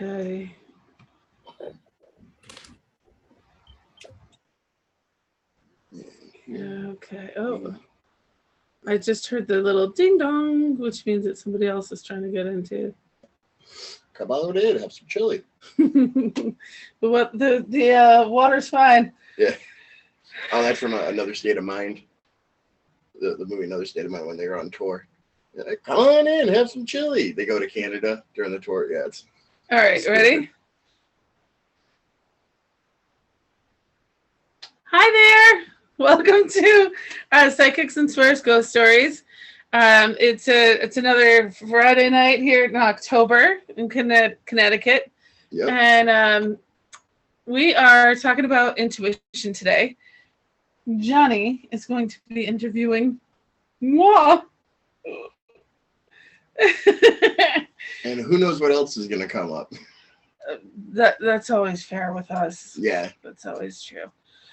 Okay. Okay. Oh, I just heard the little ding dong, which means that somebody else is trying to get into. Come on in, have some chili. But what the water's fine. Yeah. Oh, that's from Another State of Mind. The movie Another State of Mind when they were on tour. Like, come on in, have some chili. They go to Canada during the tour. Yeah, it's all right. stupid. Ready? Hi there. Welcome to Psychics and Swears Ghost Stories. It's another Friday night here in October in Connecticut. Yep. And we are talking about intuition today. Johnny is going to be interviewing moi. And who knows what else is going to come up. That's always fair with us. Yeah. That's always true.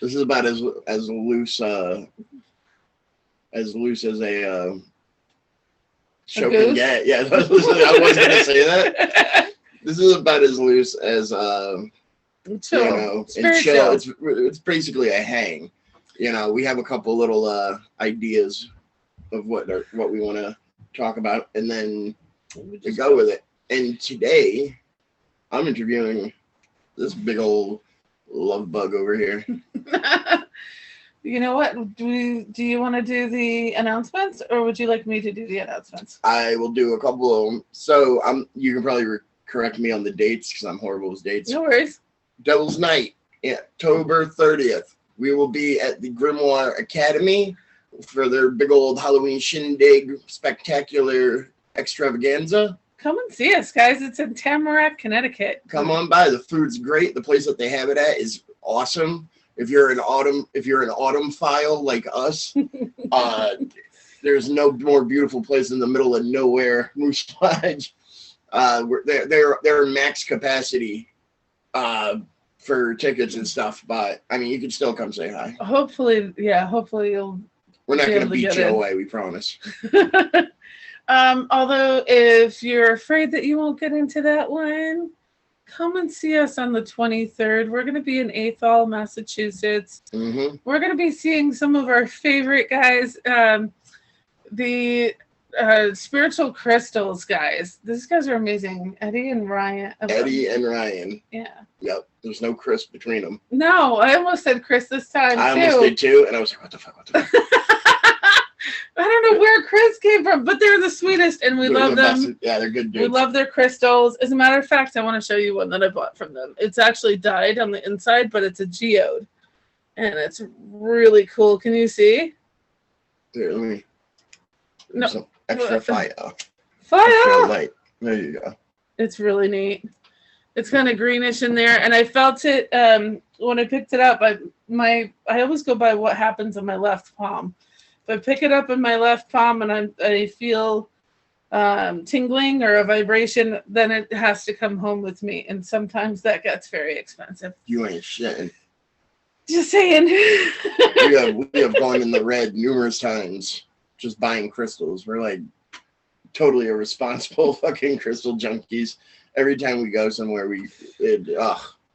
This is about as loose as a show can get. Yeah, I was going to say that. This is about as loose as chill. and chill. It's basically a hang. We have a couple little ideas of what we want to talk about, and then we go with it. And today, I'm interviewing this big old love bug over here. You know what? Do you want to do the announcements, or would you like me to do the announcements? I will do a couple of them. So you can probably correct me on the dates because I'm horrible with dates. No worries. Devil's Night, October 30th. We will be at the Grimoire Academy for their big old Halloween shindig spectacular extravaganza. Come and see us, guys. It's in Tamarack, Connecticut. Come on by. The food's great. The place that they have it at is awesome. If you're an audiophile like us, there's no more beautiful place in the middle of nowhere. Moose Lodge. They're max capacity for tickets and stuff, but I mean, you can still come say hi. Hopefully you'll. We're not going to beat you away, we promise. Although if you're afraid that you won't get into that one, come and see us on the 23rd. We're going to be in Athol, Massachusetts. Mm-hmm. We're going to be seeing some of our favorite guys, the Spiritual Crystals guys. These guys are amazing. Eddie and Ryan. Yeah. Yep. There's no Chris between them. No, I almost said Chris this time, I almost did too, and I was like, what the fuck? I don't know where Chris came from, but they're the sweetest, and we love them. Yeah, they're good dudes. We love their crystals. As a matter of fact, I want to show you one that I bought from them. It's actually dyed on the inside, but it's a geode, and it's really cool. Can you see? Here, let me. No. Some extra fire. Fire! Extra light. There you go. It's really neat. It's kind of greenish in there, and I felt it when I picked it up. I always go by what happens in my left palm. If I pick it up in my left palm and I feel tingling or a vibration, then it has to come home with me, and sometimes that gets very expensive. You ain't shitting. Just saying. we have gone in the red numerous times just buying crystals. We're like totally irresponsible fucking crystal junkies. Every time we go somewhere,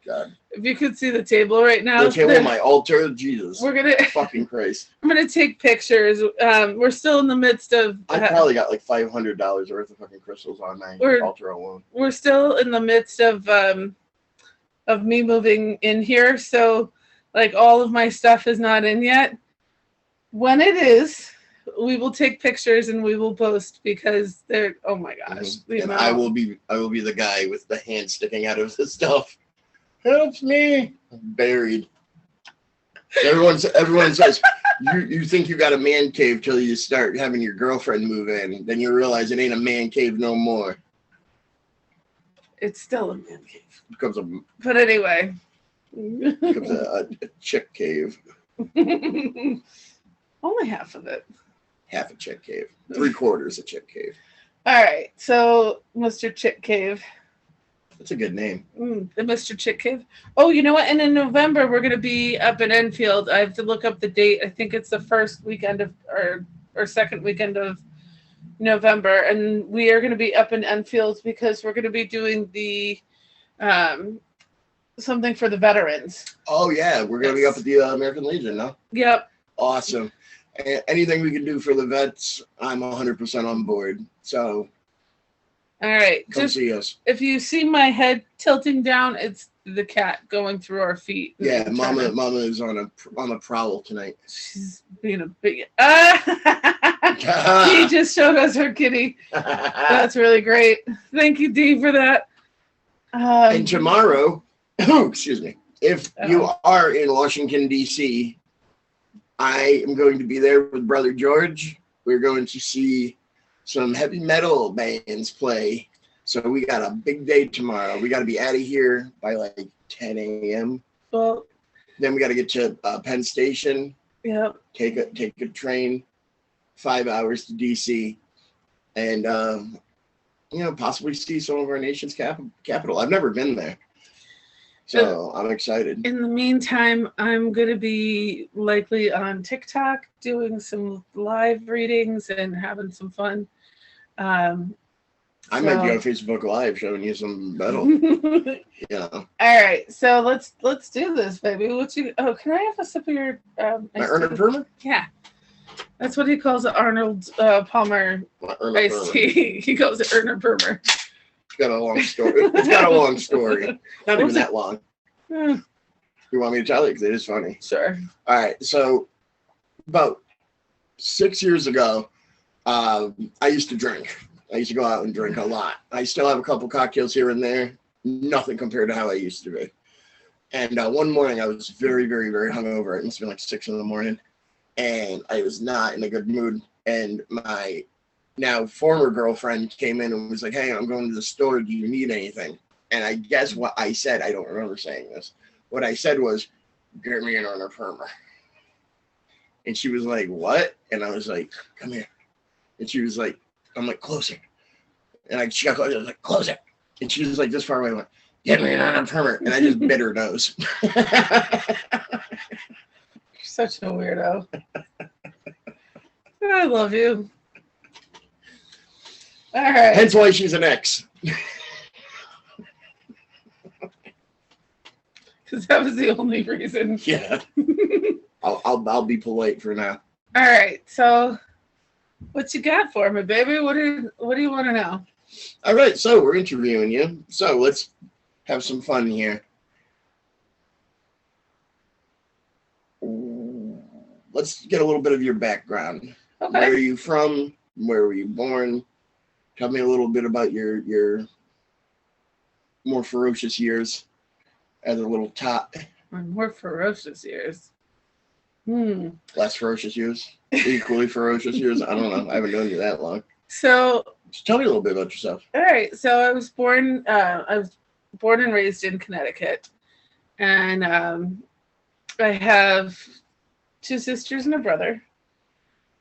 God. If you could see the table right now. The table, my altar, Jesus. We're gonna fucking Christ. I'm gonna take pictures. We're still in the midst of. I probably got like $500 worth of fucking crystals on my altar alone. We're still in the midst of me moving in here, so like all of my stuff is not in yet. When it is, we will take pictures and we will post because they're. Oh my gosh! Mm-hmm. And I will be the guy with the hand sticking out of the stuff. Help me! I'm buried. Everyone says you think you got a man cave till you start having your girlfriend move in. Then you realize it ain't a man cave no more. It's still a man cave. But anyway. It becomes a chick cave. Only half of it. Half a chick cave. 3/4 a chick cave. All right. So, Mr. Chick Cave. That's a good name. The Mr. Chick Cave. Oh, you know what? And in November, we're going to be up in Enfield. I have to look up the date. I think it's the first weekend of, or second weekend of November. And we are going to be up in Enfield because we're going to be doing the something for the veterans. Oh yeah, we're gonna be up at the American Legion now. Yep. Awesome. Anything we can do for the vets, I'm 100% on board. So, all right, come see us. If you see my head tilting down, it's the cat going through our feet. Yeah, Mama is on a prowl tonight. She's being a big. He just showed us her kitty. That's really great. Thank you, Dee, for that. And tomorrow, excuse me, if you are in Washington, D.C., I am going to be there with Brother George. We're going to see some heavy metal bands play. So we got a big day tomorrow. We got to be out of here by like 10 a.m. Well, then we got to get to Penn Station. Yep. Take a train, 5 hours to D.C. and possibly see some of our nation's capital. I've never been there, so I'm excited. In the meantime, I'm going to be likely on TikTok doing some live readings and having some fun. I might be on Facebook Live showing you some metal. Yeah. All right, so let's do this, baby. Can I have a sip of your my Erner Perma? Yeah. That's what he calls it, Arnold Palmer iced tea. He calls it Erner Permer. It's got a long story. Not even that long. You want me to tell you? Because it is funny. Sure. All right. So about 6 years ago, I used to drink. I used to go out and drink a lot. I still have a couple cocktails here and there. Nothing compared to how I used to be. And one morning I was very, very, very hungover. It must have been like 6 a.m. And I was not in a good mood. And my now former girlfriend came in and was like, "Hey, I'm going to the store. Do you need anything?" And I guess what I said, I don't remember saying this. What I said was, "Get me an Erner Perma." And she was like, "What?" And I was like, "Come here." And she was like, I'm like, "Closer." And she got closer. I was like, "Closer." And she was like this far away. I went, "Get me an Erner Perma." And I just bit her nose. You're such a weirdo. I love you. All right. Hence why she's an ex. Because that was the only reason. Yeah. I'll be polite for now. All right. So, what you got for me, baby? What do you want to know? All right. So we're interviewing you. So let's have some fun here. Let's get a little bit of your background. Okay. Where are you from? Where were you born? Tell me a little bit about your more ferocious years as a little tot. My more ferocious years. Less ferocious years? Equally ferocious years? I don't know. I haven't known you that long. So just tell me a little bit about yourself. All right. So I was born and raised in Connecticut. And I have 2 sisters and a brother.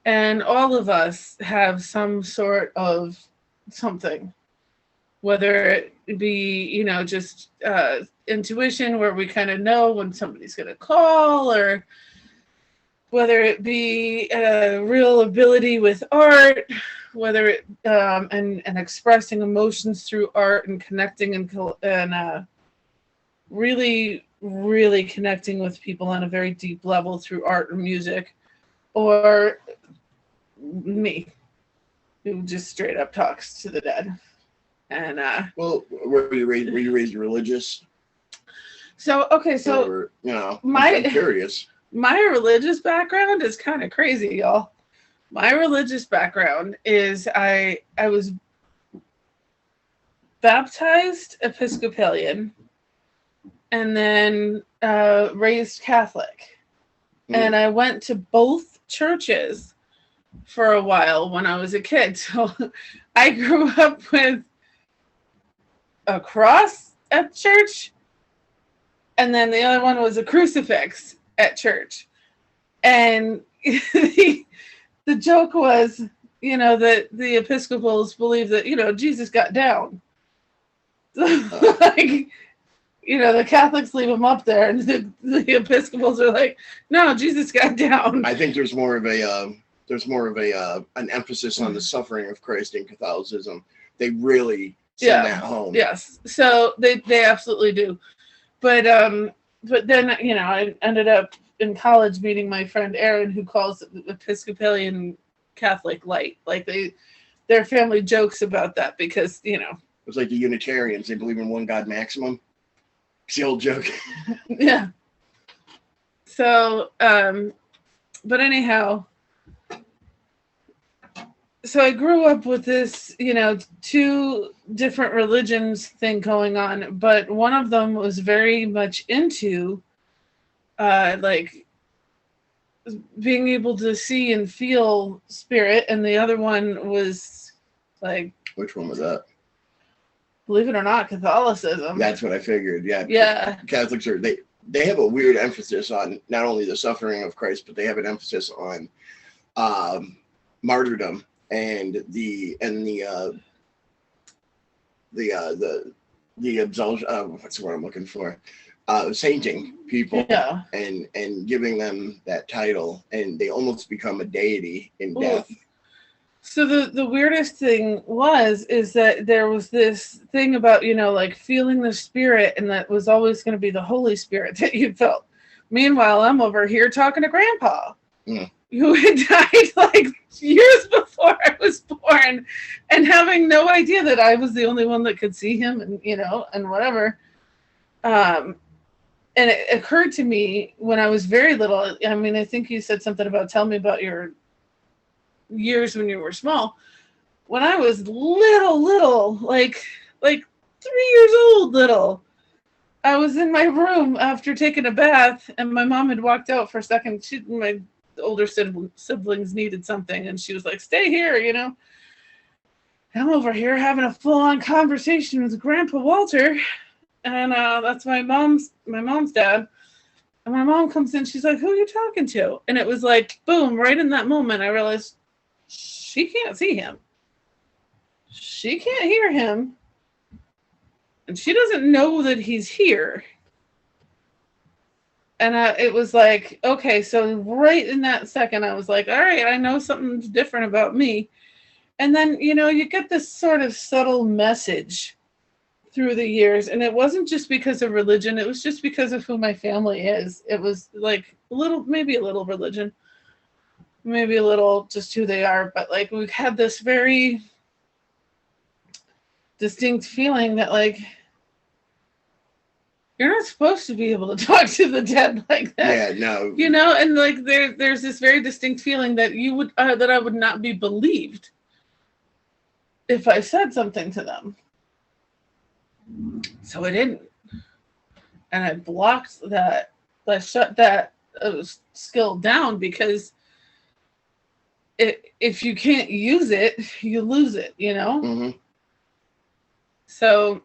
And all of us have some sort of something, whether it be, just intuition where we kind of know when somebody's going to call, or whether it be a real ability with art, whether it and expressing emotions through art and connecting and really, really connecting with people on a very deep level through art and music, or me, who just straight up talks to the dead. And well, were you raised religious? So or, I'm curious. My religious background is kind of crazy, y'all. My religious background is I was baptized Episcopalian and then raised Catholic. And I went to both churches for a while when I was a kid. So I grew up with a cross at church, and then the other one was a crucifix at church. And the joke was, that the Episcopals believe that, Jesus got down. The Catholics leave him up there, and the Episcopals are like, "No, Jesus got down." I think there's more of an emphasis on the suffering of Christ in Catholicism. They really send that home. Yes. So they absolutely do. But then, you know, I ended up in college meeting my friend Erin, who calls it Episcopalian Catholic light. Like their family jokes about that because, you know. It's like the Unitarians, they believe in one God maximum. It's the old joke. Yeah. So, but anyhow, so I grew up with this, you know, two different religions thing going on, but one of them was very much into like being able to see and feel spirit, and the other one was like, which one was that? Believe it or not, Catholicism. That's what I figured. Yeah. Yeah. Catholics are they have a weird emphasis on not only the suffering of Christ, but they have an emphasis on martyrdom and the absolution. What's the word I'm looking for? Sainting people, yeah, and giving them that title, and they almost become a deity in death. So the weirdest thing is that there was this thing about, you know, like feeling the spirit, and that was always going to be the Holy Spirit that you felt. Meanwhile, I'm over here talking to Grandpa, who had died like years before I was born, and having no idea that I was the only one that could see him, and, you know, and whatever. And it occurred to me when I was very little. I mean, I think you said something about tell me about your years when you were small. When I was little, like 3 years old, I was in my room after taking a bath, and my mom had walked out for a second. My older siblings needed something, and she was like, "Stay here," you know. I'm over here having a full-on conversation with Grandpa Walter, and that's my mom's dad. And my mom comes in, she's like, "Who are you talking to?" And it was like, boom, right in that moment, I realized she can't see him. She can't hear him. And she doesn't know that he's here. And it was like, okay, so right in that second, I was like, all right, I know something's different about me. And then, you know, you get this sort of subtle message through the years. And it wasn't just because of religion. It was just because of who my family is. It was like maybe a little religion. Maybe a little just who they are, but like we've had this very distinct feeling that like you're not supposed to be able to talk to the dead like that. Yeah, no. You know, and like there's this very distinct feeling that you would that I would not be believed if I said something to them. So I didn't, and I blocked that. I shut that skill down because if you can't use it, you lose it, you know? Mm-hmm. So,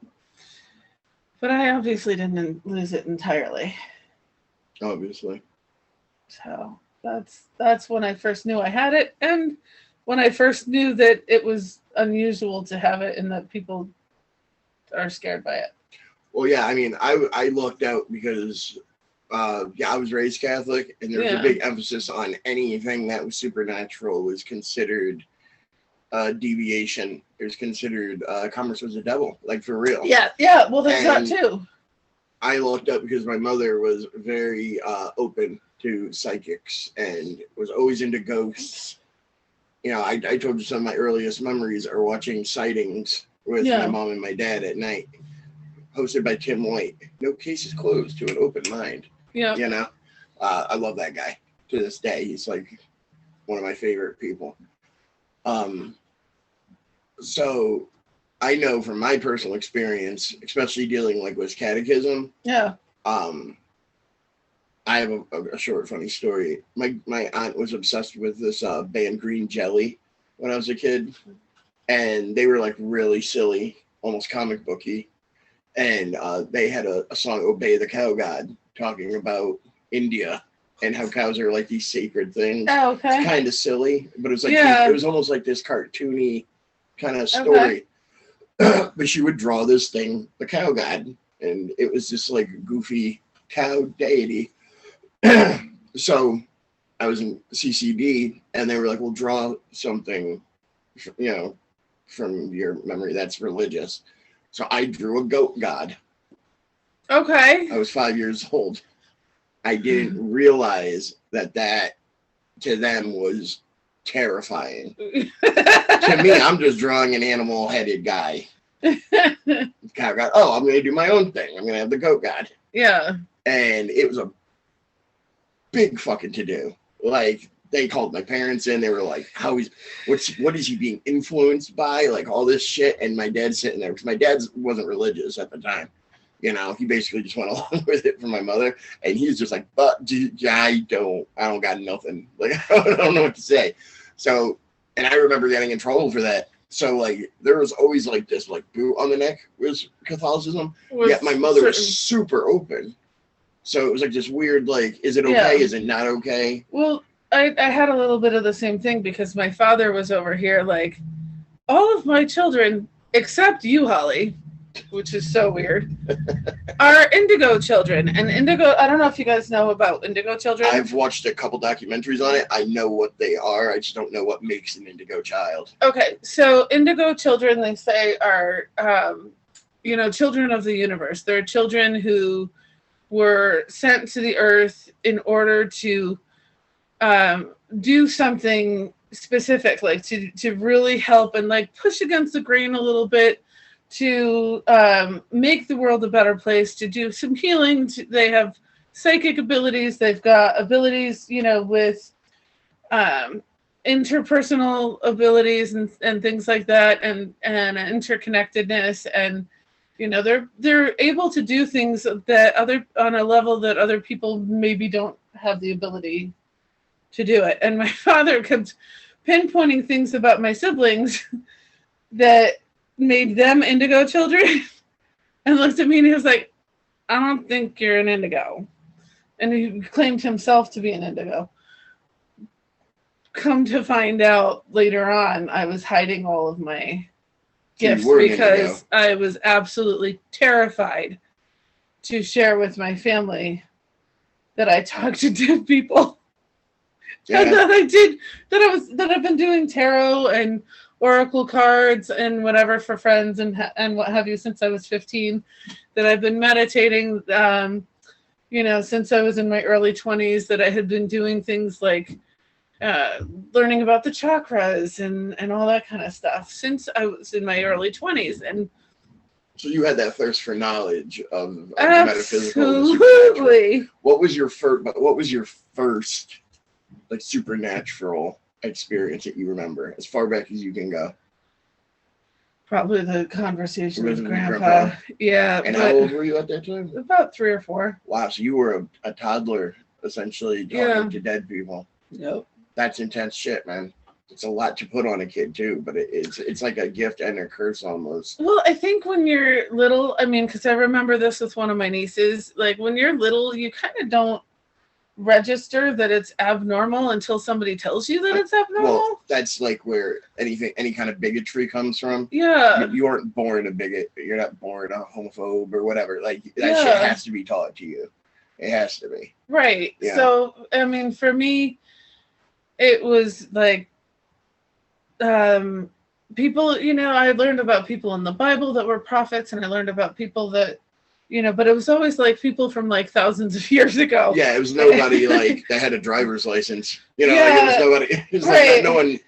but I obviously didn't lose it entirely. Obviously. So that's when I first knew I had it, and when I first knew that it was unusual to have it and that people are scared by it. Well, yeah, I mean, I lucked out because I was raised Catholic, and there was a big emphasis on anything that was supernatural was considered deviation. It was considered commerce was the devil, like for real. Yeah. Well, there's that too. I looked up because my mother was very open to psychics and was always into ghosts. You know, I told you some of my earliest memories are watching sightings with my mom and my dad at night, hosted by Tim White. No case is closed to an open mind. Yeah. You know, I love that guy to this day. He's like one of my favorite people. So I know from my personal experience, especially dealing like with catechism. Yeah. I have a short funny story. My aunt was obsessed with this band Green Jelly when I was a kid, and they were like really silly, almost comic booky. And they had a song, Obey the Cow God, talking about India and how cows are like these sacred things. Oh, okay. It's kind of silly, but it was like it was almost like this cartoony kind of story. Okay. But she would draw this thing, the cow god, and it was just like a goofy cow deity. So I was in CCD, and they were like, "Well, draw something, you know, from your memory that's religious." So I drew a goat god. Okay. I was 5 years old. I didn't realize that to them was terrifying. To me, I'm just drawing an animal-headed guy. I'm going to do my own thing. I'm going to have the goat god. Yeah. And it was a big fucking to-do. Like, they called my parents in. They were like, what is he being influenced by? Like, all this shit. And my dad's sitting there, because my dad wasn't religious at the time. You know, he basically just went along with it for my mother. And he's just like, but I don't got nothing. Like, I don't know what to say. So, and I remember getting in trouble for that. So, like, there was always, like, this, like, boot on the neck was Catholicism. Yet my mother was super open. So it was, like, this weird, like, is it okay? Yeah. Is it not okay? Well, I had a little bit of the same thing because my father was over here, like, all of my children, except you, Holly, which is so weird, are indigo children. And indigo, I don't know if you guys know about indigo children. I've watched a couple documentaries on it. I know what they are. I just don't know what makes an indigo child. Okay, so indigo children, they say, are, children of the universe. They're children who were sent to the earth in order to do something specific, like to really help and, like, push against the grain a little bit, to make the world a better place, to do some healing. They have psychic abilities. They've got abilities, with interpersonal abilities and things like that, and interconnectedness. And, they're able to do things that on a level that other people maybe don't have the ability to do it. And my father kept pinpointing things about my siblings that made them indigo children, and looked at me and he was like, I don't think you're an indigo. And he claimed himself to be an indigo. Come to find out later on, I was hiding all of my gifts because I was absolutely terrified to share with my family that I talked to dead people. Yeah. And that I've been doing tarot and oracle cards and whatever for friends and what have you since I was 15, that I've been meditating, since I was in my early 20s, that I had been doing things like learning about the chakras and all that kind of stuff since I was in my early 20s. And so you had that thirst for knowledge of metaphysical. Absolutely. What was your first like supernatural experience that you remember, as far back as you can go? Probably the conversation with Grandpa. Yeah. And how old were you at that time? About 3 or 4. Wow, so you were a toddler, essentially, talking to dead people. Yep. That's intense shit, man. It's a lot to put on a kid too, but it's like a gift and a curse almost. Well, I think when you're little, because I remember this with one of my nieces, like when you're little, you kind of don't register that it's abnormal until somebody tells you that it's abnormal. Well, that's like where any kind of bigotry comes from. Yeah. You aren't born a bigot. You're not born a homophobe or whatever. Like that shit has to be taught to you. It has to be. Right. Yeah. So, for me, it was like people, I learned about people in the Bible that were prophets, and I learned about people that, but it was always like people from like thousands of years ago. Yeah, it was nobody like that had a driver's license. Like it was nobody. It was like no one.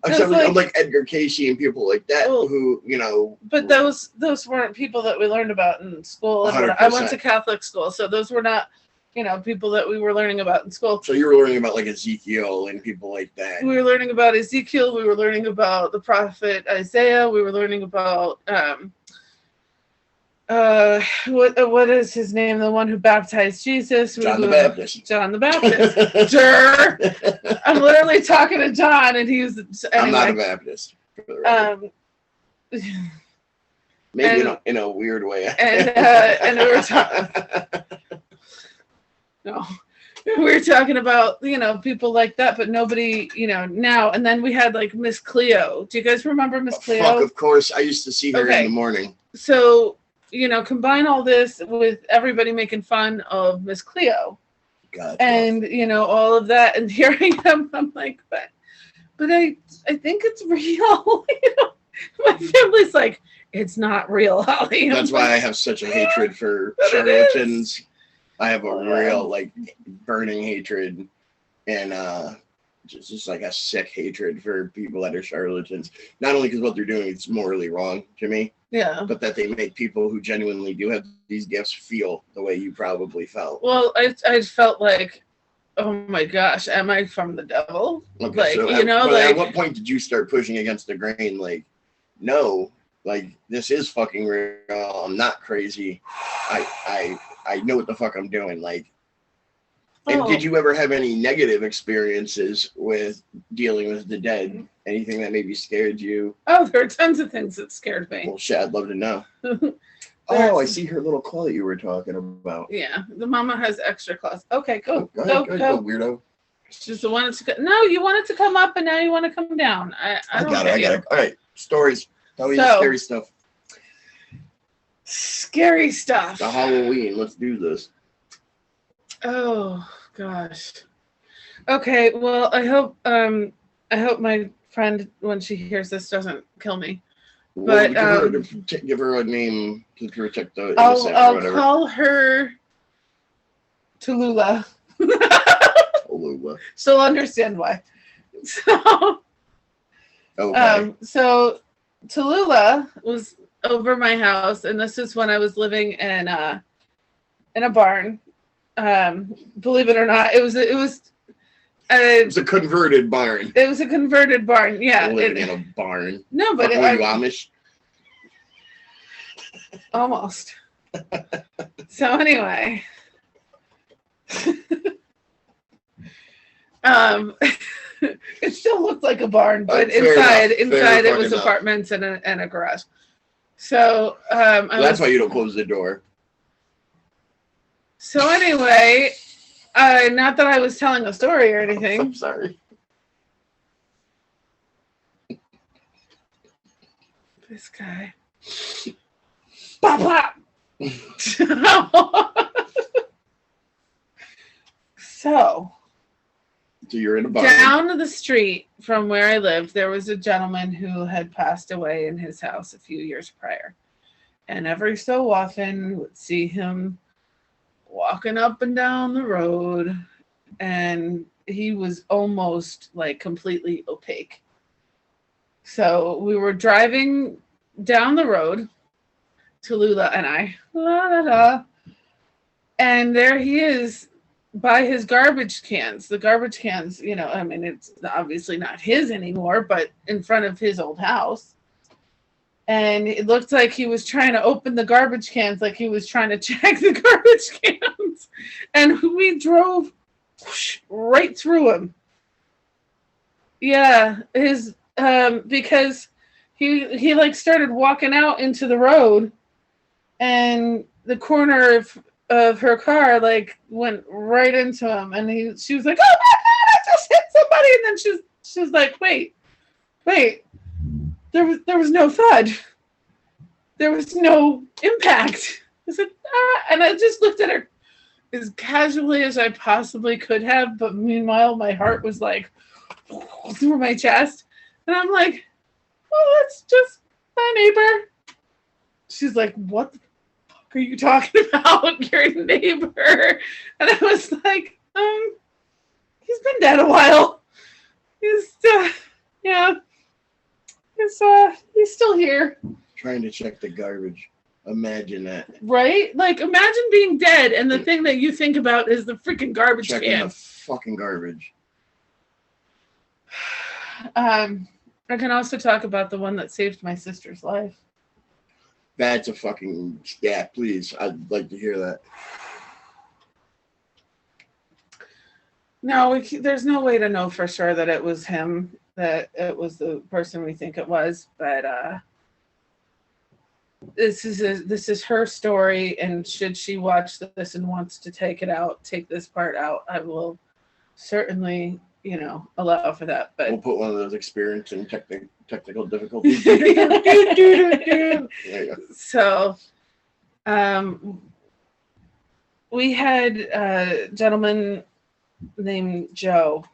Except like Edgar Casey and people like that who. But those weren't people that we learned about in school. 100%. I went to Catholic school, so those were not. People that we were learning about in school. So you were learning about like Ezekiel and people like that. We were learning about Ezekiel. We were learning about the prophet Isaiah. We were learning about what is his name? The one who baptized Jesus. John the Baptist. John the Baptist. I'm literally talking to John, and he's. Anyway. I'm not a Baptist. Maybe in a weird way. And we were talking. No, we were talking about, people like that, but nobody, now. And then we had like Miss Cleo. Do you guys remember Miss Cleo? Fuck, of course. I used to see her in the morning. So, combine all this with everybody making fun of Miss Cleo. God. And, all of that. And here I am. I'm like, but I think it's real. My family's like, it's not real, Holly. That's why I have such a hatred for charlatans. I have a real like burning hatred and just like a sick hatred for people that are charlatans. Not only because what they're doing is morally wrong to me, yeah, but that they make people who genuinely do have these gifts feel the way you probably felt. Well, I felt like, oh my gosh, am I from the devil? Okay, like, so you know, at like, what point did you start pushing against the grain? Like, no, like this is fucking real. I'm not crazy. I know what the fuck I'm doing. Like, and did you ever have any negative experiences with dealing with the dead? Anything that maybe scared you? Oh, there are tons of things that scared me. Well, shit, I'd love to know. Oh, I see her little claw you were talking about. Yeah, the mama has extra claws. Okay, go, Go, weirdo. She's the one to no, you wanted to come up and now you want to come down. I got it. All right, stories. Tell me the scary stuff. Scary stuff. The Halloween. Let's do this. Oh gosh. Okay, well, I hope my friend when she hears this doesn't kill me. But give her a name to protect the innocent. I'll call her Tallulah. Tallulah. She'll understand why. So, okay. So Tallulah was over my house, and this is when I was living in a barn. Believe it or not, it was a converted barn. It was a converted barn. Yeah, living in a barn. No, but were you Amish? Almost. So anyway, it still looked like a barn, but inside it was apartments and a garage. So that's why you don't close the door. So anyway, not that I was telling a story or anything. I'm sorry. This guy. Bop, bop. So you're in a barn. Down the street from where I lived, there was a gentleman who had passed away in his house a few years prior. And every so often would see him walking up and down the road, and he was almost like completely opaque. So we were driving down the road, Tallulah and I, la la la, and there he is by his garbage cans. The garbage cans, you know, I mean, it's obviously not his anymore, but in front of his old house. And it looked like he was trying to open the garbage cans, like he was trying to check the garbage cans. And we drove right through him. Yeah, because he like started walking out into the road, and the corner of her car like went right into him, and she was like, "Oh my God, I just hit somebody!" And then she was like, "Wait, there was no thud, there was no impact." I said, and I just looked at her as casually as I possibly could have, but meanwhile my heart was like through my chest, and I'm like, "Oh, that's just my neighbor." She's like, "What the fuck are you talking about? Your neighbor?" And I was like, he's been dead a while. He's still here. Trying to check the garbage. Imagine that. Right? Like, imagine being dead and the thing that you think about is the freaking garbage checking can. The fucking garbage. I can also talk about the one that saved my sister's life. That's a fucking... Yeah, please. I'd like to hear that. No, there's no way to know for sure that it was him, that it was the person we think it was, but this is her story, and should she watch this and wants to take this part out, I will certainly, allow for that. But we'll put one of those experience and technical difficulties. So, we had a gentleman named Joe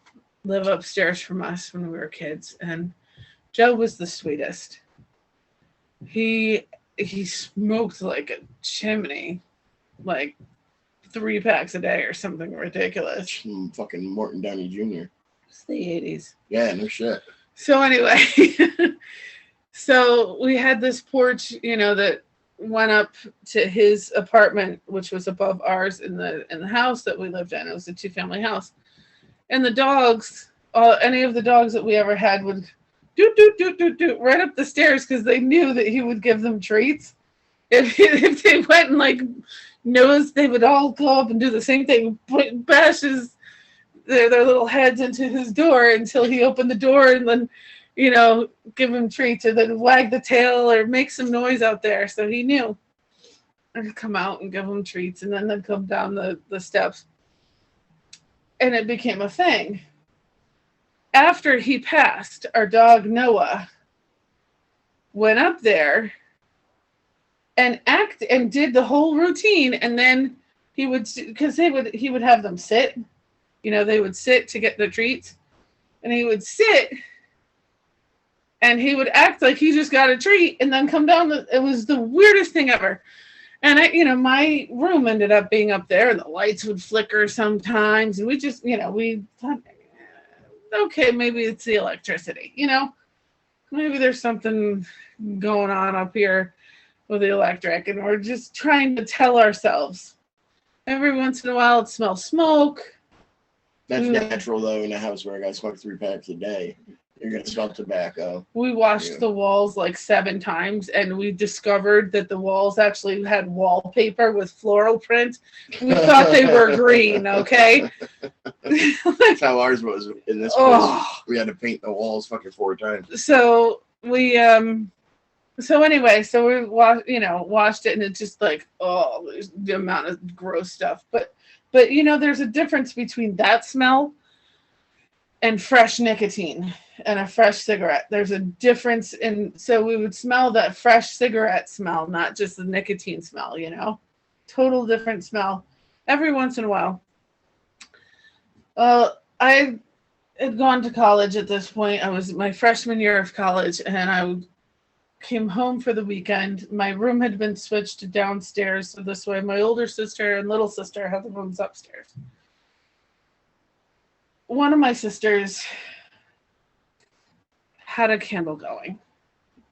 live upstairs from us when we were kids, and Joe was the sweetest. He smoked like a chimney, like 3 packs a day or something ridiculous. Fucking Morton Downey Jr. It's the 80s. Yeah, no shit. So anyway, so we had this porch, that went up to his apartment, which was above ours in the house that we lived in. It was a 2-family house. And the dogs, any of the dogs that we ever had would do right up the stairs because they knew that he would give them treats. If they went and like nosed, they would all go up and do the same thing, bashes their little heads into his door until he opened the door and then, give him treats or then wag the tail or make some noise out there. So he knew. I'd come out and give him treats and then they'd come down the steps. And it became a thing. After he passed, our dog Noah went up there and did the whole routine, and then he would, because he would have them sit, they would sit to get the treats, and he would sit and he would act like he just got a treat and then come down. It was the weirdest thing ever. And my room ended up being up there and the lights would flicker sometimes, and we just, we thought, okay, maybe it's the electricity, maybe there's something going on up here with the electric, and we're just trying to tell ourselves. Every once in a while it smells smoke. That's natural though in a house where a guy smokes 3 packs a day. You're gonna smell tobacco. We washed the walls like 7 times, and we discovered that the walls actually had wallpaper with floral print. We thought they were green, okay? That's how ours was in this place. We had to paint the walls fucking 4 times. So we anyway, so we washed it, and it's just like, there's the amount of gross stuff. But there's a difference between that smell and fresh nicotine and a fresh cigarette. There's a difference so we would smell that fresh cigarette smell, not just the nicotine smell, total different smell every once in a while. I had gone to college at this point. I was my freshman year of college, and I came home for the weekend. My room had been switched to downstairs, so this way my older sister and little sister had the rooms upstairs. One of my sisters had a candle going.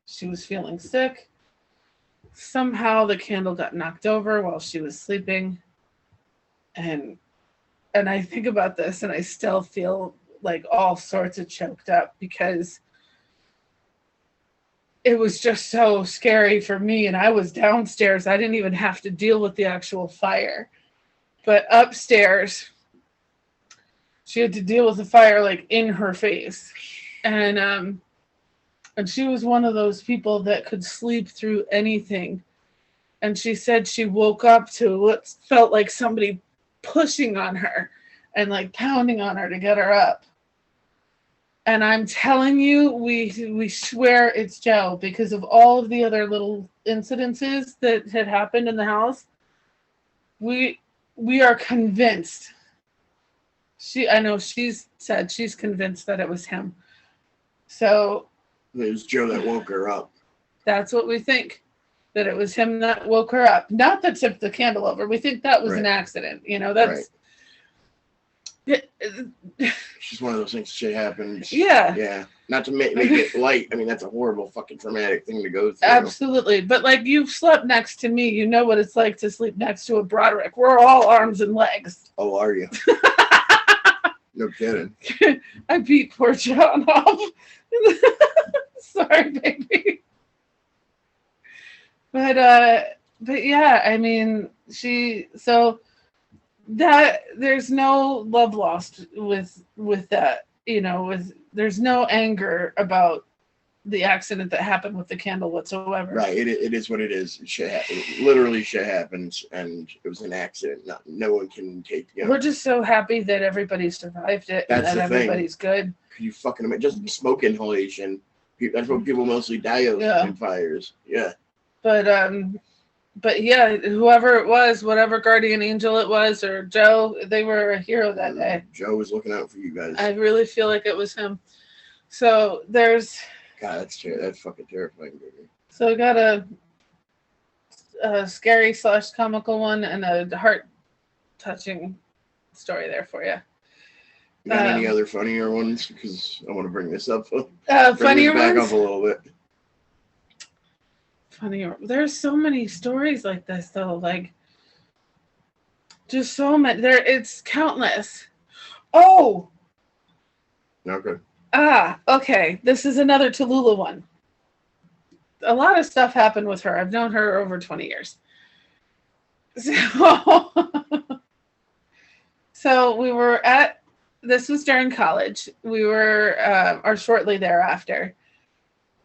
She was feeling sick. Somehow the candle got knocked over while she was sleeping. And I think about this and I still feel like all sorts of choked up because it was just so scary for me. And I was downstairs. I didn't even have to deal with the actual fire. But upstairs, she had to deal with the fire like in her face. And she was one of those people that could sleep through anything. And she said she woke up to what felt like somebody pushing on her and like pounding on her to get her up. And I'm telling you, we swear it's Joe because of all of the other little incidences that had happened in the house. We are convinced. I know she's said she's convinced that it was him. So it was Joe that woke her up. That's what we think. That it was him that woke her up. Not that tipped the candle over. We think that was an accident. That's She's one of those things. Shit happens. Yeah. Not to make it light. I mean, that's a horrible fucking traumatic thing to go through. Absolutely. But like you've slept next to me, you know what it's like to sleep next to a Broderick. We're all arms and legs. Oh, are you? No kidding. I beat poor John off. Sorry, baby. But yeah, I mean, there's no love lost with that, there's no anger about the accident that happened with the candle whatsoever. Right. It is what it is. Literally shit happens, and it was an accident. No one can take. We're just so happy that everybody survived it. That's and that the everybody's thing. Good. You fucking imagine just smoke inhalation. That's what people mostly die of in fires. Yeah. But yeah, whoever it was, whatever guardian angel it was, or Joe, they were a hero that day. Joe was looking out for you guys. I really feel like it was him. So there's. God, that's fucking terrifying, baby. So I got a scary / comical one and a heart touching story there for you. Got any other funnier ones? Because I want to bring this up. Bring Funnier this back ones? up a little bit. Funnier. There's so many stories like this, though. Like, just so many. It's countless. Oh! Okay. Okay. This is another Tallulah one. A lot of stuff happened with her. I've known her over 20 years. So we were this was during college. We were, or shortly thereafter.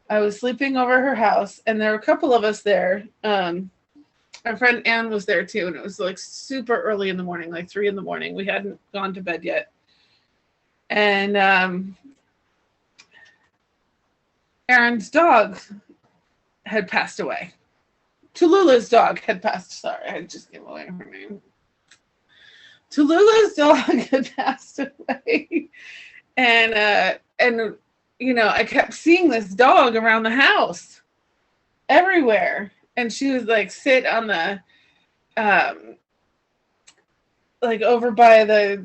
I was sleeping over her house, and there were a couple of us there. Our friend Anne was there too, and it was like super early in the morning, like 3 a.m. We hadn't gone to bed yet. And Aaron's dog had passed away. Tallulah's dog had passed. Sorry, I just gave away her name. Tallulah's dog had passed away, and you know, I kept seeing this dog around the house, everywhere, and she was like sit on the, like over by the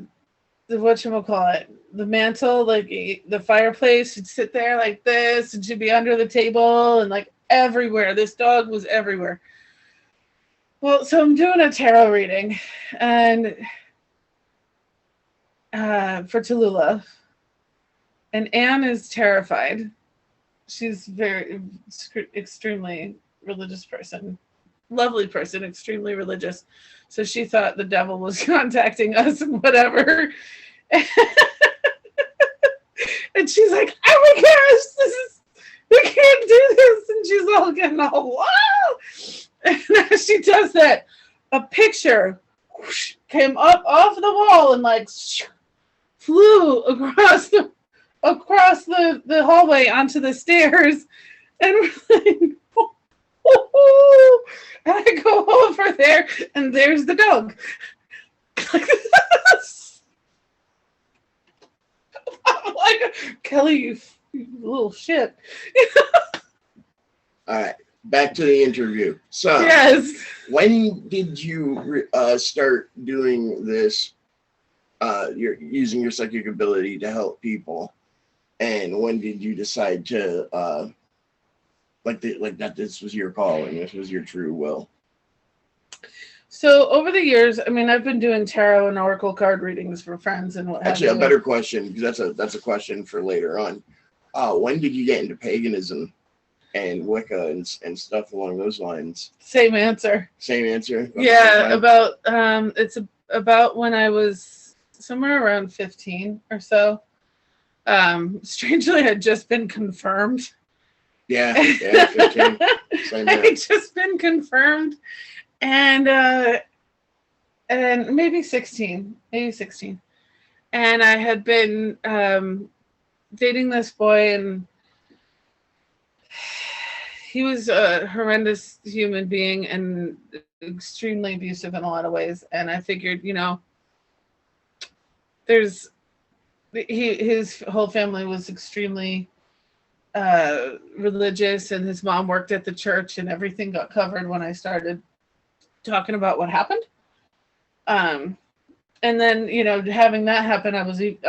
whatchamacallit, the mantle, like the fireplace. She'd sit there like this, and she'd be under the table and like everywhere. This dog was everywhere. Well, so I'm doing a tarot reading, and for Tallulah, and Anne is terrified. She's extremely religious person, lovely person, extremely religious. So she thought the devil was contacting us and whatever. And she's like, "Oh my gosh, we can't do this." And she's all getting all, "Wow!" And as she does that, a picture whoosh, came up off the wall and like flew across the hallway onto the stairs, and we're like, oh. And I go over there, and there's the dog. I'm like, "Kelly, you little shit." All right, back to the interview. So, yes. When did you start doing this? You're using your psychic ability to help people, and when did you decide to like that this was your calling, this was your true will? So over the years, I mean, I've been doing tarot and oracle card readings for friends and what have Actually, you. a better question, because that's a question for later on. When did you get into paganism and Wicca and stuff along those lines? Same answer. Same answer? Yeah, about it's about when I was somewhere around 15 or so. Strangely, I had just been confirmed. Yeah, 15. Same I had just been confirmed, and maybe 16, and I had been dating this boy, and he was a horrendous human being and extremely abusive in a lot of ways. And I figured, you know, his whole family was extremely religious, and his mom worked at the church, and everything got covered when I started talking about what happened. And then, you know, having that happen, I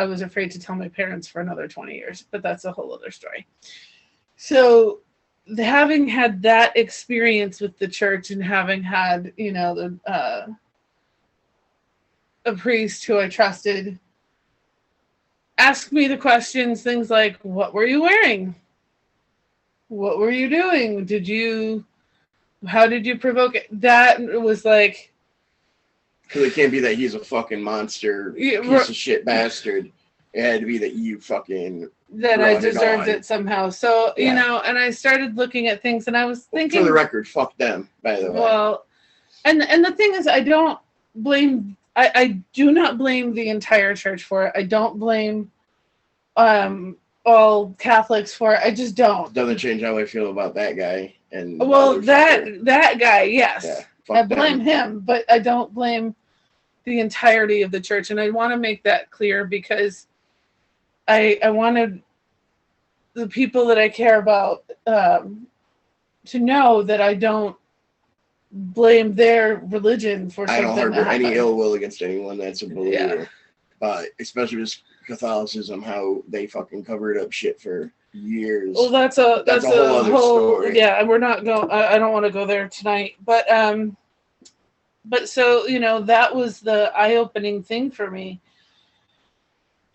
was afraid to tell my parents for another 20 years, but that's a whole other story. So having had that experience with the church, and having had, you know, a priest who I trusted ask me the questions, things like, what were you wearing? What were you doing? How did you provoke it? That was like, because it can't be that he's a fucking monster, piece of shit bastard. It had to be that you fucking that I deserved it somehow. So, you know, and I started looking at things, and I was thinking, for the record, fuck them, by the way. Well, and the thing is, I don't blame, I do not blame the entire church for it. I don't blame all Catholics for it. I just don't. Doesn't change how I feel about that guy. And well, that guy, yes. Yeah, I blame him, but I don't blame the entirety of the church. And I want to make that clear, because I wanted the people that I care about to know that I don't blame their religion for I something don't harbor that any happened. ill will against anyone that's a believer. Yeah. But especially with Catholicism, how they fucking covered up shit for years. Well, that's a whole other story. yeah, and we're not going. I don't want to go there tonight, but so that was the eye-opening thing for me.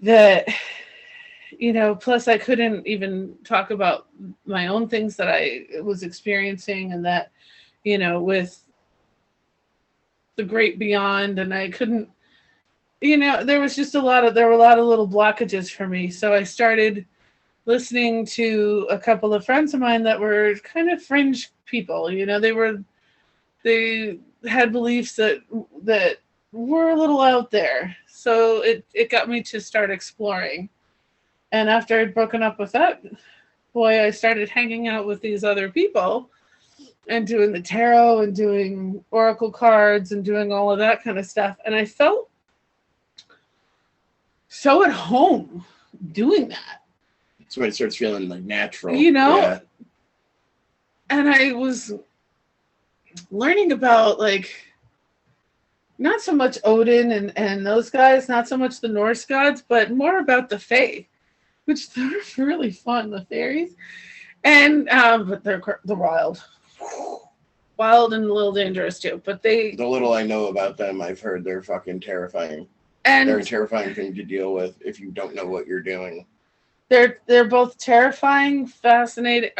That plus I couldn't even talk about my own things that I was experiencing, and that with the great beyond, and I couldn't. There was just a lot of little blockages for me, so I started listening to a couple of friends of mine that were kind of fringe people. They had beliefs that were a little out there. So it got me to start exploring. And after I'd broken up with that boy, I started hanging out with these other people and doing the tarot and doing oracle cards and doing all of that kind of stuff. And I felt so at home doing that. That's when it starts feeling like natural. Yeah. And I was learning about not so much Odin and those guys, not so much the Norse gods, but more about the Fae, which they're really fun, the fairies. And but they're wild and a little dangerous too. But the little I know about them, I've heard they're fucking terrifying. And they're a terrifying thing to deal with if you don't know what you're doing. They're both terrifying, fascinating,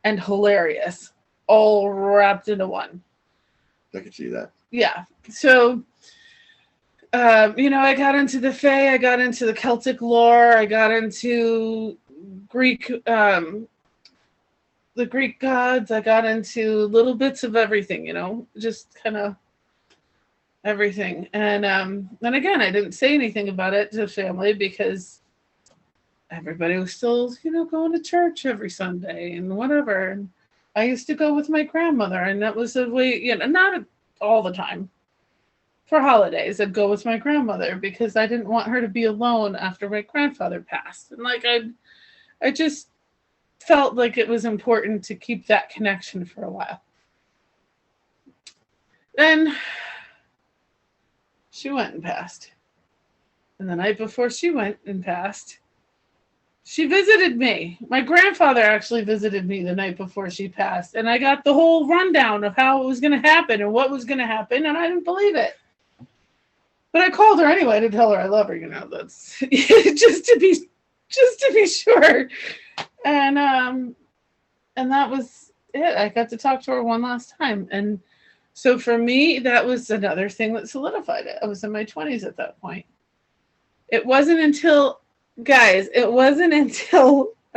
and hilarious, all wrapped into one. I can see that. Yeah. So, I got into the Fae, I got into the Celtic lore, I got into Greek, the Greek gods, I got into little bits of everything, just kind of everything. And again, I didn't say anything about it to family because everybody was still, going to church every Sunday and whatever. And I used to go with my grandmother, and that was a way, not all the time. For holidays, I'd go with my grandmother because I didn't want her to be alone after my grandfather passed. And I just felt like it was important to keep that connection for a while. Then she went and passed. And the night before she went and passed, she visited me. My grandfather actually visited me the night before she passed. And I got the whole rundown of how it was going to happen and what was going to happen. And I didn't believe it. But I called her anyway to tell her I love her. That's just to be sure. And that was it. I got to talk to her one last time. And so for me, that was another thing that solidified it. I was in my 20s at that point. It wasn't until I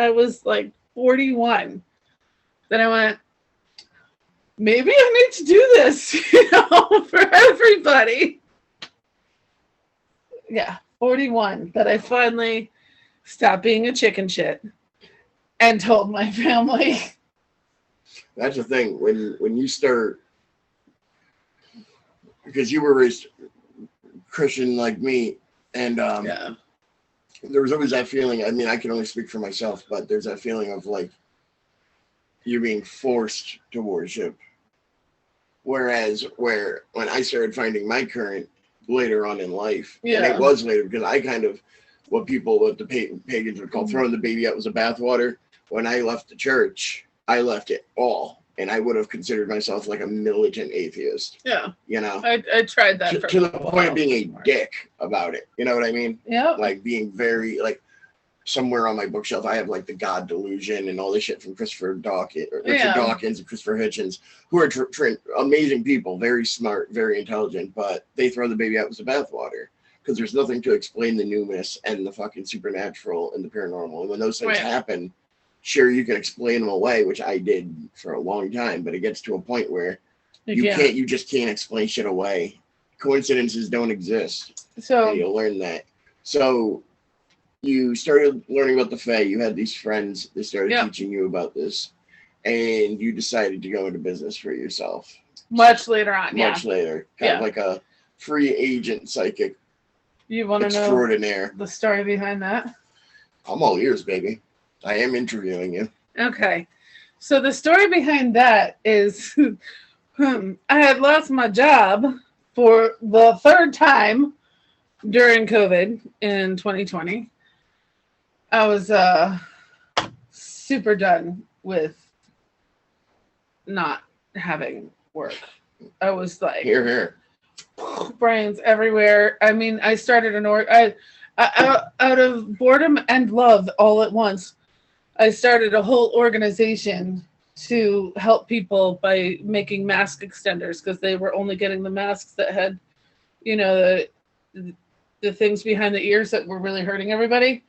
was 41 that I went, maybe I need to do this, for everybody. Yeah, 41, that I finally stopped being a chicken shit and told my family. That's the thing. When you start, because you were raised Christian like me, and there was always that feeling. I mean, I can only speak for myself, but there's that feeling of you're being forced to worship. Whereas when I started finding my current later on in life, and it was later because I kind of what the pagans would call throwing the baby out with the bathwater. When I left the church, I left it all. And I would have considered myself a militant atheist. Yeah. I tried that to the point of being a dick about it. You know what I mean? Yeah. Being very, somewhere on my bookshelf, I have the God Delusion and all this shit from Christopher Dawkins, or Richard Dawkins and Christopher Hitchens, who are amazing people, very smart, very intelligent, but they throw the baby out with the bathwater because there's nothing to explain the numinous and the fucking supernatural and the paranormal. And when those things happen, sure, you can explain them away, which I did for a long time, but it gets to a point where you just can't explain shit away. Coincidences don't exist. So and you'll learn that. So you started learning about the Fae. You had these friends that started teaching you about this, and you decided to go into business for yourself. Much later on, Much later. Kind of like a free agent psychic. You want to know the story behind that? I'm all ears, baby. I am interviewing you. Okay. So the story behind that is I had lost my job for the third time during COVID in 2020. I was super done with not having work. I was like, Here. brains everywhere. I mean, I started out of boredom and love all at once. I started a whole organization to help people by making mask extenders because they were only getting the masks that had, you know, the things behind the ears that were really hurting everybody.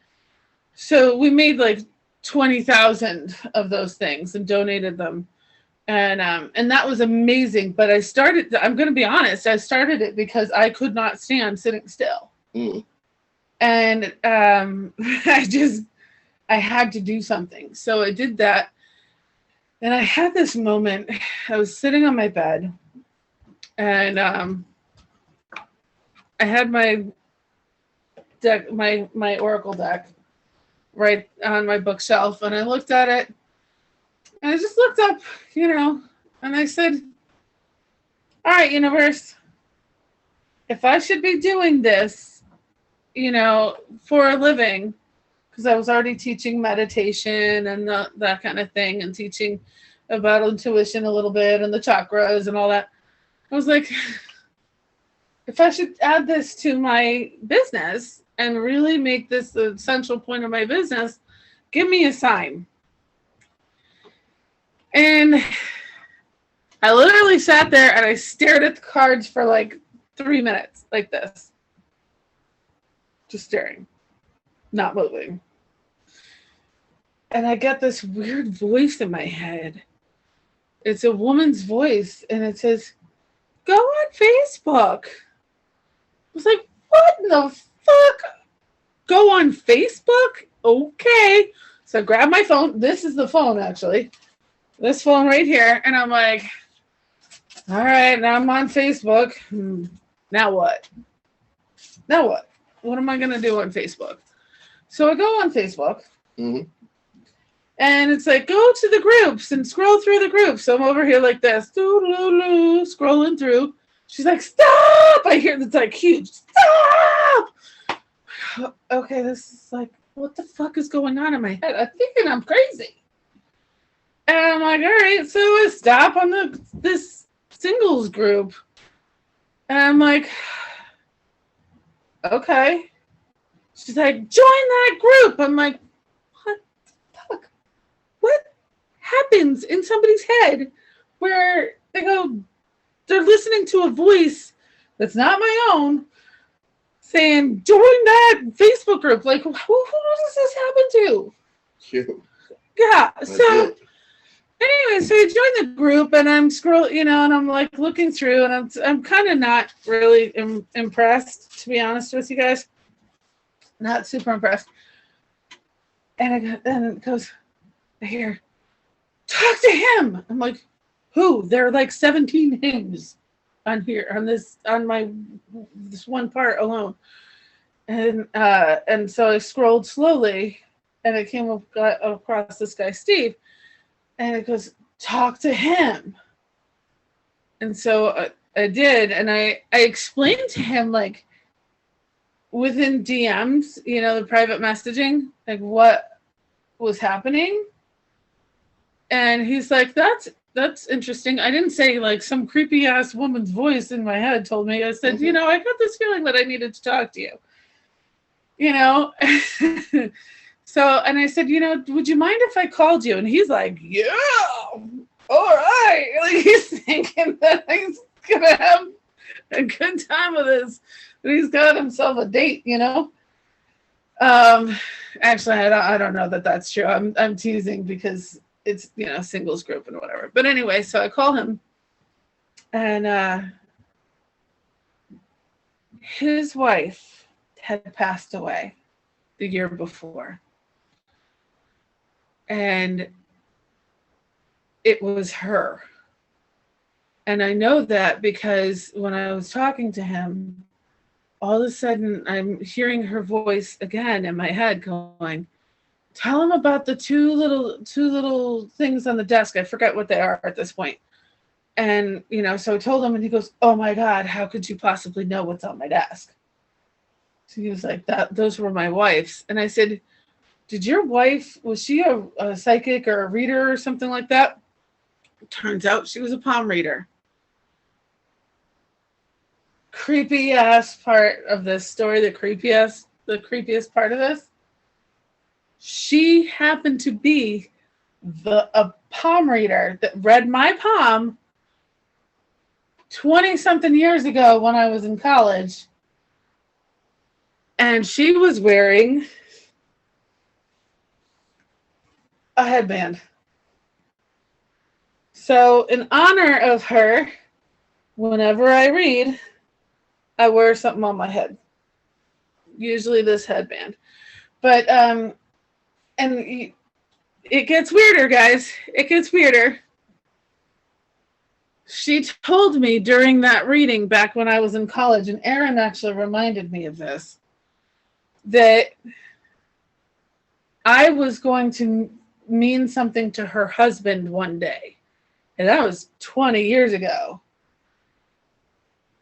So we made like 20,000 of those things and donated them. And that was amazing. But I'm going to be honest, I started it because I could not stand sitting still. Mm. And I had to do something. So I did that. And I had this moment. I was sitting on my bed and I had my deck, my Oracle deck right on my bookshelf. And I looked at it and I just looked up, and I said, all right, universe, if I should be doing this, for a living, because I was already teaching meditation and that kind of thing and teaching about intuition a little bit and the chakras and all that. I was like, if I should add this to my business and really make this the central point of my business, give me a sign. And I literally sat there and I stared at the cards for like 3 minutes, like this. Just staring, not moving. And I get this weird voice in my head. It's a woman's voice, and it says, go on Facebook. I was like, what in the fuck? Go on Facebook? Okay. So I grabbed my phone. This is the phone, actually. This phone right here. And I'm like, all right, now I'm on Facebook. Now what? Now what? What am I going to do on Facebook? So I go on Facebook. Mm-hmm. And it's like, go to the groups and scroll through the groups. So I'm over here like this, scrolling through. She's like, stop! I hear that's like huge, stop! Okay, this is like, what the fuck is going on in my head? I'm thinking I'm crazy. And I'm like, all right, so I stop on this singles group. And I'm like, okay. She's like, join that group. I'm like, what the fuck? What happens in somebody's head where they're listening to a voice that's not my own saying, join that Facebook group? Like, who does this happen to? You. Yeah. That's So it. anyway, so I joined the group and I'm scrolling, and I'm like looking through, and I'm kind of not really impressed, to be honest with you guys. Not super impressed. And it goes, I hear, talk to him. I'm like, who? There are like 17 names on here, on this one part alone. And so I scrolled slowly, and I came across this guy, Steve, and it goes, talk to him. And so I did, and I explained to him, like, within DMs, the private messaging, like what was happening. And he's like, that's interesting. I didn't say like some creepy ass woman's voice in my head told me. I said, Mm-hmm. I got this feeling that I needed to talk to you. So, and I said, would you mind if I called you? And he's like, yeah, all right. Like, he's thinking that he's gonna have a good time with this. He's got himself a date, Actually, I don't know that that's true. I'm teasing because it's, singles group and whatever. But anyway, so I call him, and his wife had passed away the year before. And it was her. And I know that because when I was talking to him, all of a sudden I'm hearing her voice again in my head going, tell him about the two little things on the desk. I forget what they are at this point. And, so I told him, and he goes, oh my God, how could you possibly know what's on my desk? So he was like, those were my wife's. And I said, did your wife, was she a psychic or a reader or something like that? Turns out she was a palm reader. Creepy ass part of this story, the creepiest part of this. She happened to be a palm reader that read my palm 20-something years ago when I was in college. And she was wearing a headband. So in honor of her, whenever I read, I wear something on my head. Usually this headband. But, and it gets weirder, guys. It gets weirder. She told me during that reading back when I was in college, and Erin actually reminded me of this, that I was going to mean something to her husband one day. And that was 20 years ago.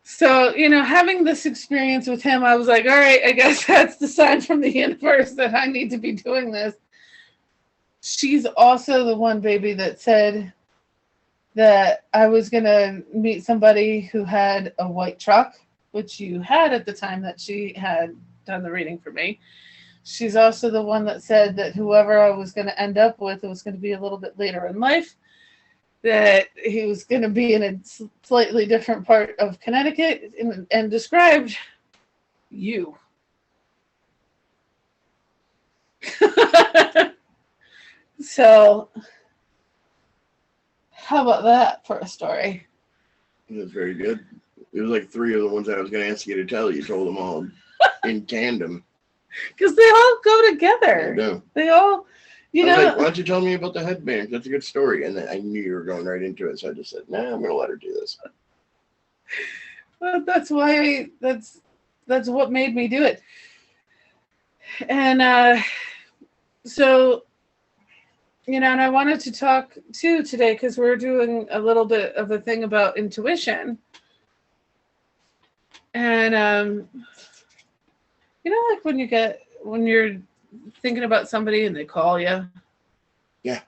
So, having this experience with him, I was like, all right, I guess that's the sign from the universe that I need to be doing this. She's also the one, baby, that said that I was going to meet somebody who had a white truck, which you had at the time that she had done the reading for me. She's also the one that said that whoever I was going to end up with, it was going to be a little bit later in life, that he was going to be in a slightly different part of Connecticut, and described you. So, how about that for a story? That's very good. It was like 3 of the ones I was going to ask you to tell. You told them all in tandem. Because they all go together. They do. They all, like, why don't you tell me about the headband? That's a good story. And then I knew you were going right into it, so I just said, nah, I'm going to let her do this. Well, that's why, that's what made me do it. And so, and I wanted to talk too today, because we're doing a little bit of a thing about intuition. And, like when you're thinking about somebody and they call you. Yeah.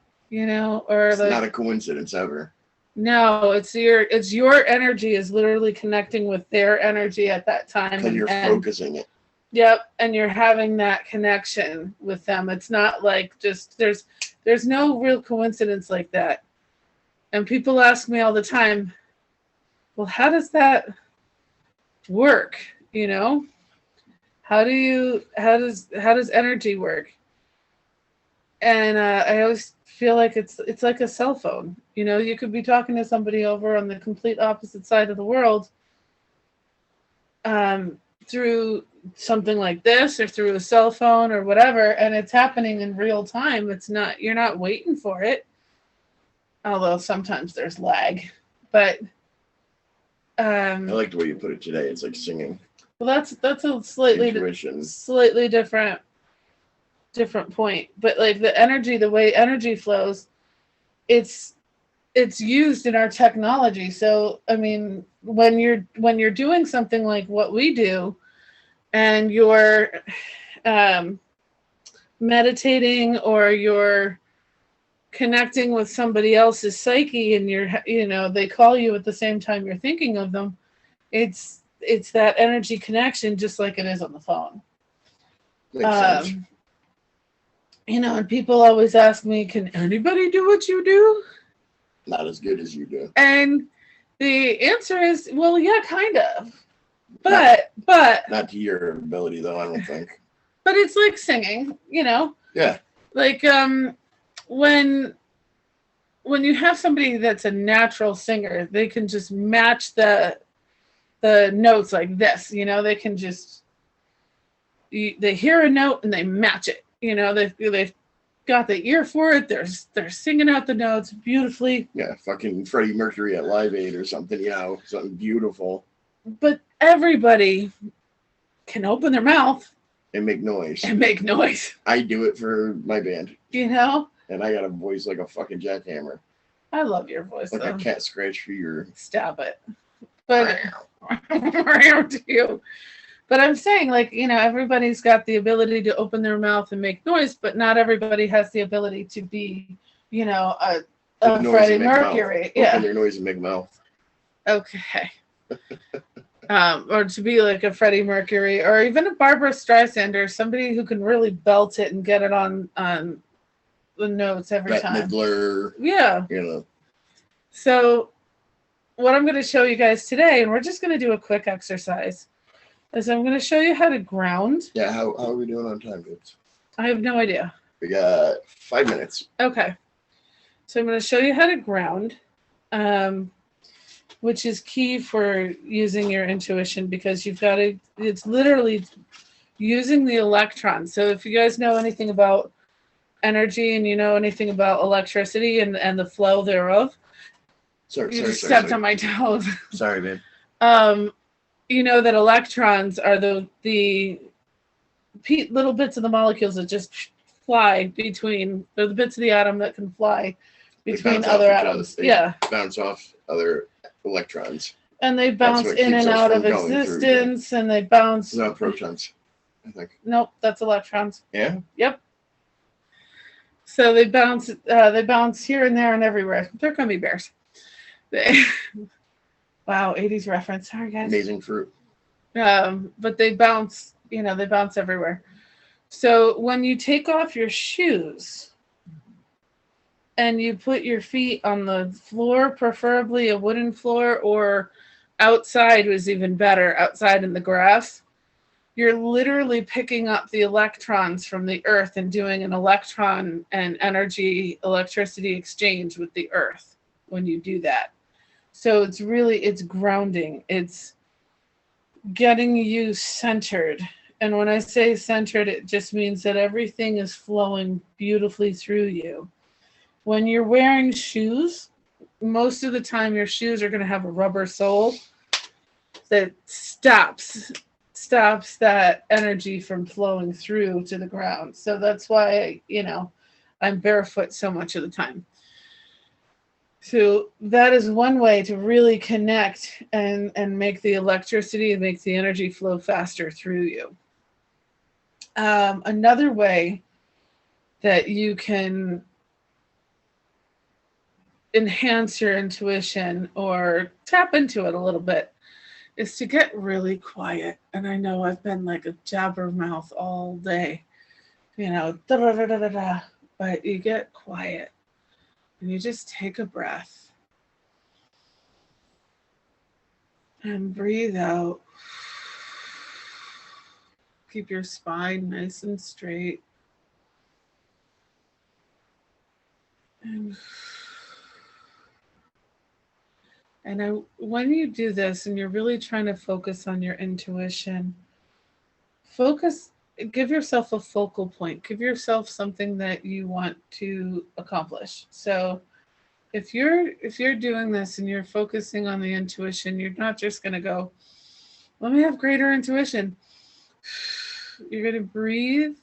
Or it's not a coincidence ever. No, it's your energy is literally connecting with their energy at that time. Because you're focusing it. Yep, and you're having that connection with them. It's not like just there's no real coincidence like that. And people ask me all the time, well, how does that work? How does energy work? And I always feel like it's like a cell phone. You could be talking to somebody over on the complete opposite side of the world through something like this or through a cell phone or whatever, and it's happening in real time. You're not waiting for it. Although sometimes there's lag. But I like the way you put it today. It's like singing. Well, that's a slightly different point. But like the way energy flows, it's used in our technology. So I mean, when you're doing something like what we do, and you're meditating or you're connecting with somebody else's psyche, and they call you at the same time you're thinking of them, it's that energy connection, just like it is on the phone. Makes sense. And people always ask me, can anybody do what you do? Not as good as you do. And the answer is, well, yeah, kind of. But not to your ability, though, I don't think. But it's like singing, Yeah. Like when you have somebody that's a natural singer, they can just match the notes like this. They can just they hear a note and they match it. They've got the ear for it. They're singing out the notes beautifully. Yeah, fucking Freddie Mercury at Live Aid or something. Something beautiful. But everybody can open their mouth and make noise. and make noise. I do it for my band. You know? And I got a voice like a fucking jackhammer. I love your voice. Like though. a cat scratch for your... Stop it. But to you. But I'm saying, like, you know, everybody's got the ability to open their mouth and make noise, but not everybody has the ability to be, you know, a Freddie Mercury. Mouth. Yeah. Open their noise and make mouth. Okay. Or to be like a Freddie Mercury or even a Barbara Streisand or somebody who can really belt it and get it on the notes every time. Midler. Yeah. You know. So what I'm going to show you guys today, and we're just going to do a quick exercise, is I'm going to show you how to ground. Yeah, how are we doing on time, dudes? I have no idea. We got 5 minutes. Okay. So I'm going to show you how to ground, which is key for using your intuition because you've got to, it's literally using the electrons. So if you guys know anything about energy and you know anything about electricity and the flow thereof, you stepped on my toes. Sorry, babe. You know that electrons are the little bits of the molecules that just fly between, they're the bits of the atom that can fly between other atoms. They bounce off other electrons. And they bounce in and out of existence, and they bounce. No, protons, I think. Nope, that's electrons. Yeah? Yep. So they bounce here and there and everywhere. They're gummy bears. Wow, 80s reference. Sorry, guys. Amazing fruit. But they bounce, you know, they bounce everywhere. So when you take off your shoes and you put your feet on the floor, preferably a wooden floor, or outside was even better, outside in the grass, you're literally picking up the electrons from the earth and doing an electron and electricity exchange with the earth when you do that. So it's grounding. It's getting you centered. And when I say centered, it just means that everything is flowing beautifully through you. When you're wearing shoes, most of the time your shoes are going to have a rubber sole that stops that energy from flowing through to the ground. So that's why, you know, I'm barefoot so much of the time. So that is one way to really connect and make the electricity and make the energy flow faster through you. Another way that you can enhance your intuition or tap into it a little bit is to get really quiet. And I know I've been like a jabbermouth all day, you know, but you get quiet. And you just take a breath and breathe out. Keep your spine nice and straight. And when you do this and you're really trying to focus on your intuition, give yourself a focal point. Give yourself something that you want to accomplish. So if you're doing this and you're focusing on the intuition, you're not just going to go, let me have greater intuition. You're going to breathe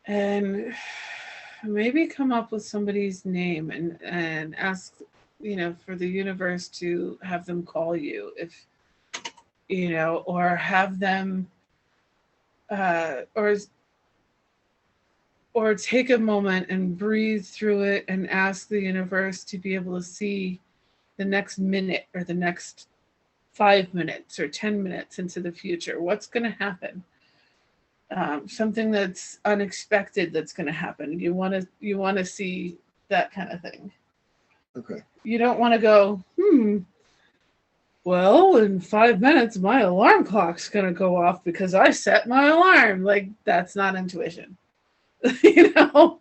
and maybe come up with somebody's name and ask, you know, for the universe to have them call you if, you know, or have them, or take a moment and breathe through it and ask the universe to be able to see the next minute or the next 5 minutes or 10 minutes into the future. What's going to happen? Something that's unexpected that's going to happen. You want to see that kind of thing. Okay. You don't want to go, well, in 5 minutes, my alarm clock's going to go off because I set my alarm. Like, that's not intuition. You know,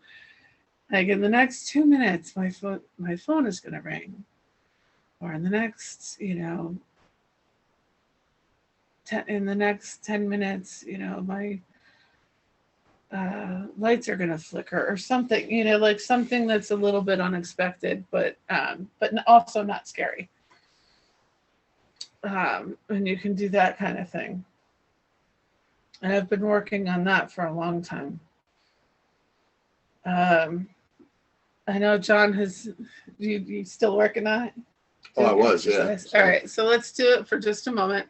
like in the next 2 minutes, my phone is going to ring. Or in the next, you know, in the next 10 minutes, you know, my lights are going to flicker or something, you know, like something that's a little bit unexpected, but also not scary. And you can do that kind of thing. And I've been working on that for a long time. I know John has, you still working on it? Oh, I was, yeah. All right, so let's do it for just a moment.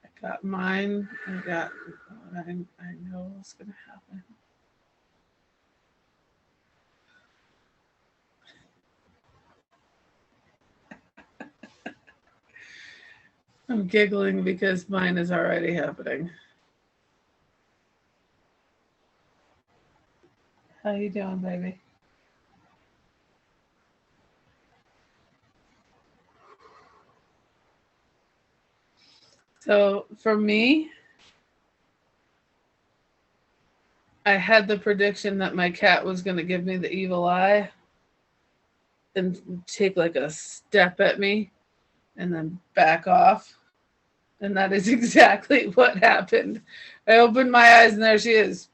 I got mine. I got what I know what's going to happen. I'm giggling because mine is already happening. How you doing, baby? So for me, I had the prediction that my cat was going to give me the evil eye and take like a step at me and then back off. And that is exactly what happened. I opened my eyes and there she is.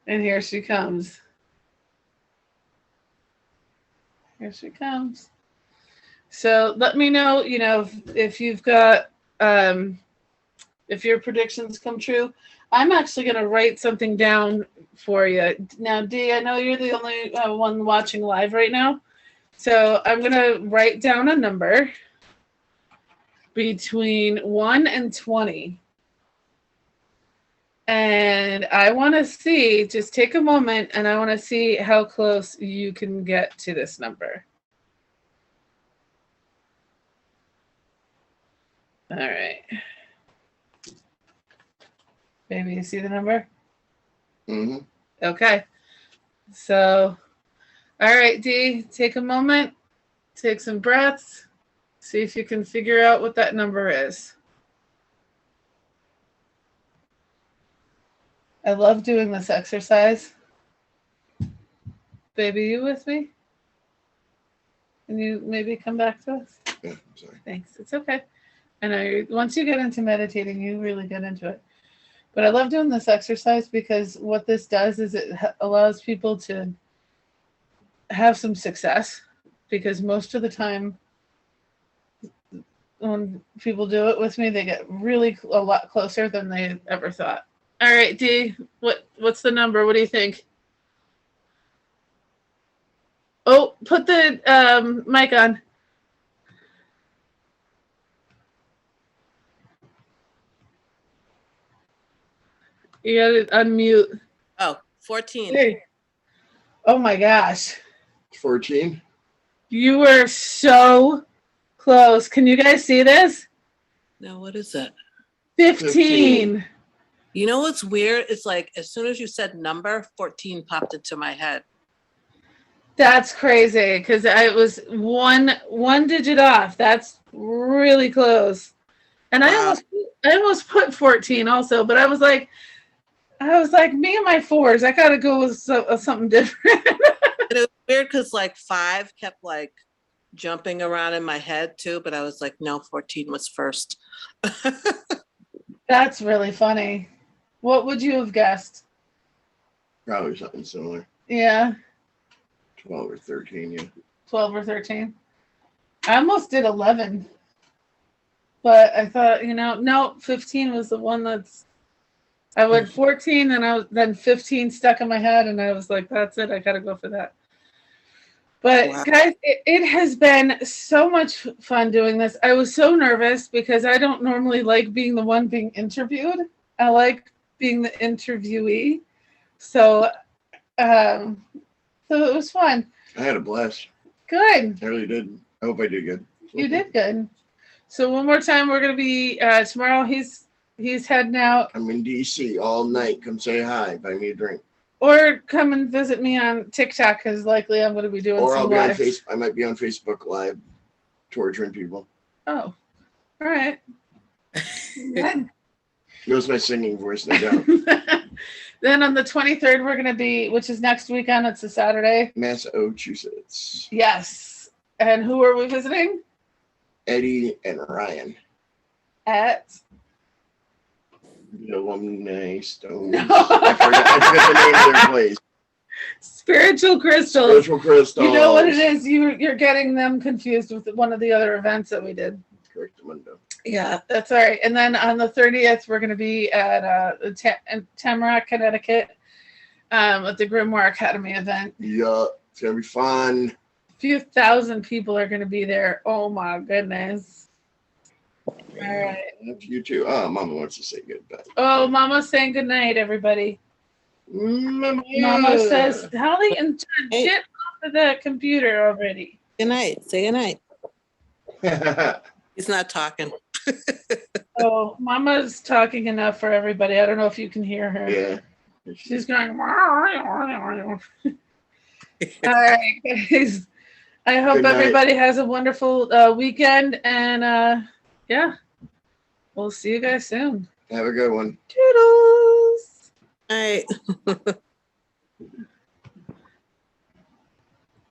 And here she comes. Here she comes. So let me know, if you've got, if your predictions come true. I'm actually going to write something down for you. Now, Dee, I know you're the only one watching live right now. So I'm going to write down a number between 1 and 20. And I want to see, just take a moment, and I want to see how close you can get to this number. All right. Baby, you see the number? Mm-hmm. Okay. So, all right, Dee, take a moment, take some breaths, see if you can figure out what that number is. I love doing this exercise. Baby, you with me? Can you maybe come back to us? Yeah, I'm sorry. Thanks. It's okay. I know once you get into meditating, you really get into it. But I love doing this exercise because what this does is it allows people to have some success, because most of the time when people do it with me, they get really a lot closer than they ever thought. All right, Dee, what's the number? What do you think? Oh, put the mic on. You got to unmute. Oh, 14. Hey. Oh my gosh. 14? You were so close. Can you guys see this? No, what is that? 15. You know what's weird? It's like as soon as you said number, 14 popped into my head. That's crazy because I was one digit off. That's really close. And Wow. I almost put 14 also, but I was like, me and my fours, I gotta go with something different. And it was weird because like 5 kept like jumping around in my head too, but I was like, no, 14 was first. That's really funny. What would you have guessed? Probably something similar. Yeah. 12 or 13, yeah. 12 or 13. I almost did 11. But I thought, no, 15 was the one I went 14 and then 15 stuck in my head and I was like, that's it. I got to go for that. But Wow. guys, it has been so much fun doing this. I was so nervous because I don't normally like being the one being interviewed. I like being the interviewee. So it was fun. I had a blast. Good. I really did. I hope I did good. You did good. So one more time, we're going to be tomorrow. He's heading out. I'm in DC all night. Come say hi. Buy me a drink. Or come and visit me on TikTok because likely I'm going to be doing Or some I'll be live. on Facebook. I might be on Facebook Live torturing people. Oh, all right. Knows my singing voice, no doubt. Then on the 23rd, we're going to be, which is next weekend. It's a Saturday. Massachusetts. Yes. And who are we visiting? Eddie and Ryan. At The Alumni Stones. No. I forget the name of their place. Spiritual Crystals. Spiritual Crystals. You know what it is? You're getting them confused with one of the other events that we did. Correct, Mundo. Yeah, that's all right. And then on the 30th, we're going to be at in Tamarack, Connecticut, at the Grimoire Academy event. Yeah, it's gonna be fun. A few thousand people are going to be there. Oh my goodness! All right. You too. Oh, Mama wants to say goodbye. Oh, Mama's saying good night, everybody. Mama Says, Holly and John, Hey. get off of the computer already. Good night. Say good night. He's not talking. Oh, Mama's talking enough for everybody. I don't know if you can hear her. Yeah. She's going. All right, guys. I hope Good night. everybody has a wonderful weekend, and yeah, we'll see you guys soon. Have a good one. Toodles. All right.